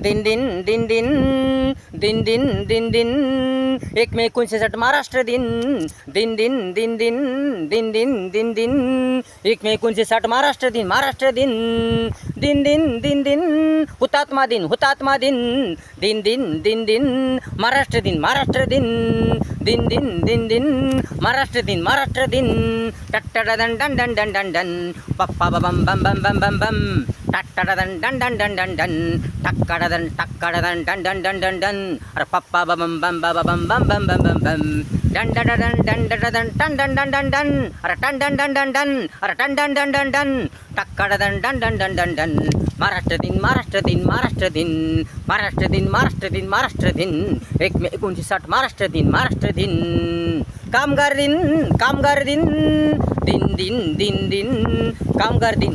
दिन दिन दिन दिन दिन दिन दिन दिन 1 मे 1960 महाराष्ट्र दिन दिन दिन दिन दिन दिन दिन दिन दिन 1 मे 1960 महाराष्ट्र दिन दिन दिन दिन दिन हुतात्मा दिन दिन दिन दिन दिन महाराष्ट्र दिन दिन दिन दिन दिन महाराष्ट्र दिन टट्टडन डन डन डन डन डन पप्पा बम बम बम बम बम बम टट्टडन डन डन डन डन डन टक्कडन डन डन डन डन डन अरे पप्पा बम बम बम बम बम बम बम बम बम डन डन डन डन डन डन डन डन डन अरे डन डन डन डन डन अरे डन डन डन डन डन टक्कडन डन डन डन डन डन महाराष्ट्र दिन 1 मे 1960 महाराष्ट्र दिन कामगार दिन दिन दिन दिन दिन कामगार दिन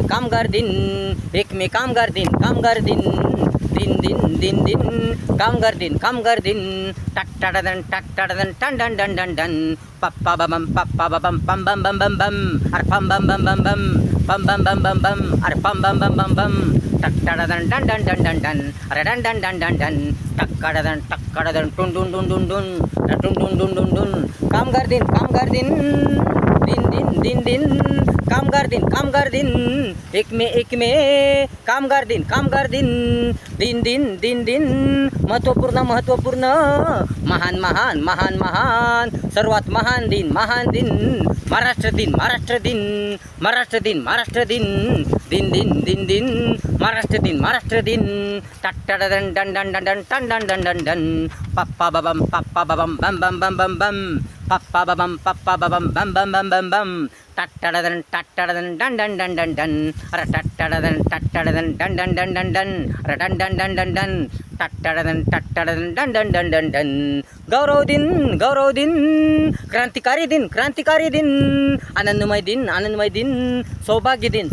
1 मे कामगार दिन दिन दिन दिन दिन कामगार दिन टट्टडन टन डन डन डन डन पप्पा बम पम बम बम बम बम अरे पम बम बम बम बम बम बम बम बम बम अरे पम बम बम बम बम टट्टडन डन डन डन डन डन अरे डन डन डन डन डन टक्कडन टुन डुन डुन डुन डुन टुन डुन डुन डुन डुन कामगार दिन दिन दिन दिन दिन कामगार दिन 1 मे कामगार दिन दिन दिन दिन दिन महत्वपूर्ण महान सर्वात महान दिन महाराष्ट्र दिन दिन दिन दिन दिन महाराष्ट्र दिन टट्टडन डन डन डन डन डन डन डन पप्पा बम बम बम बम बम बम पप्पा बम बम बम बम बम बम टट्टडन डन डन डन डन डन अरे टट्टडन डन डन डन डन डन अरे डन डन डन डन डन टट्टडन डन डन डन डन डन गौरव दिन क्रांतिकारी दिन आनंदमय दिन सौभाग्य दिन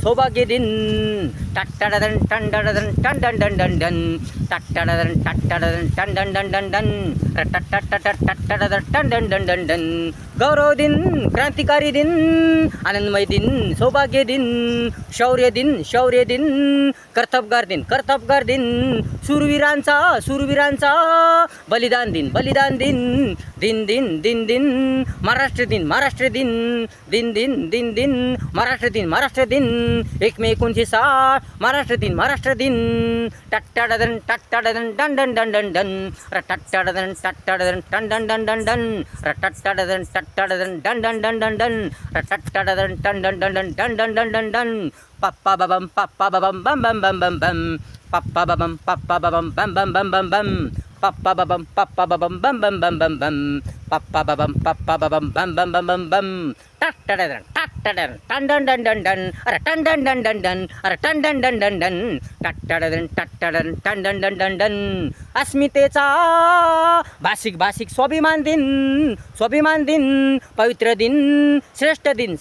टट्टडन डन डन डन डन डन टट्टडन डन डन डन डन अरे टट्टडन डन डन डन डन गौरव दिन क्रांतिकारी दिन आनंदमय दिन सौभाग्य दिन शौर्य दिन कर्तबगार दिन शूरवीरांचा बलिदान दिन दिन दिन दिन महाराष्ट्र दिन दिन दिन दिन महाराष्ट्र दिन 1 मे 1960 महाराष्ट्र दिन टट्टडन डन डन डन डन डन टट्टडन डन डन डन डन डन टट्टडन डन डन डन डन डन टट्टडन डन डन डन डन डन पप्पा बम बम बम बम बम बम पप्पा बम बम बम बम बम बम पप्पा बम बम बम बम बम बम पप्पा बम बम बम बम बम टट्टडन टन डन डन डन डन अरे टन डन डन डन डन अरे टन डन डन डन डन टट्टडन टन डन डन डन डन अस्मितेचा भाषिक स्वाभिमान दिन पवित्र दिन श्रेष्ठ दिन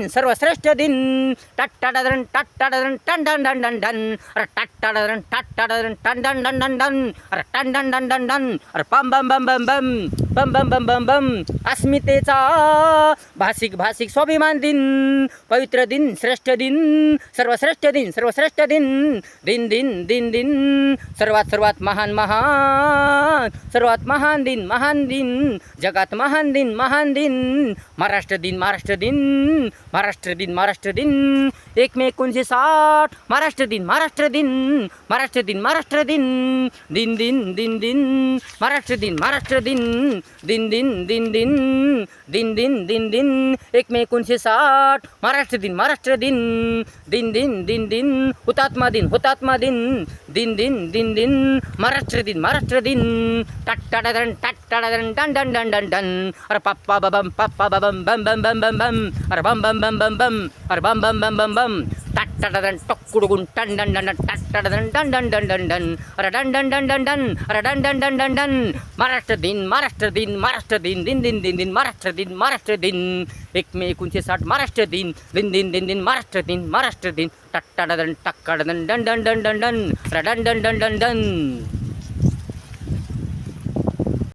सर्वश्रेष्ठ दिन टट्टडन टन डन डन डन डन अरे टट्टडन टन डन डन डन डन अरे टन डन डन डन डन अरे पम बम बम बम बम बम बम बम बम अस्मितेचा भाषिक स्वाभिमान दिन पवित्र दिन श्रेष्ठ दिन सर्वश्रेष्ठ दिन दिन दिन दिन दिन सर्वात महान सर्वात महान दिन जगात महान दिन महाराष्ट्र दिन 1 मे 1960 महाराष्ट्र दिन दिन दिन दिन महाराष्ट्र दिन दिन दिन 1 मे 1960 महाराष्ट्र दिन दिन दिन दिन हुतात्मा दिन दिन दिन महाराष्ट्र दिन टट्टडन डन डन डन डन डन अरे पप्पा बम बम बम बम बम अरे बम बम बम बम बम अरे बम बम बम बम बम टट्टडन टक्कुडुगुन टन डन डन टट्टडन डन डन डन डन डन अरे डन डन डन डन डन अरे डन डन डन डन डन महाराष्ट्र दिन दिन दिन दिन दिन महाराष्ट्र दिन 1 मे 1960 महाराष्ट्र दिन दिन दिन दिन महाराष्ट्र दिन टट्टडन डन डन डन डन डन अरे डन डन डन डन डन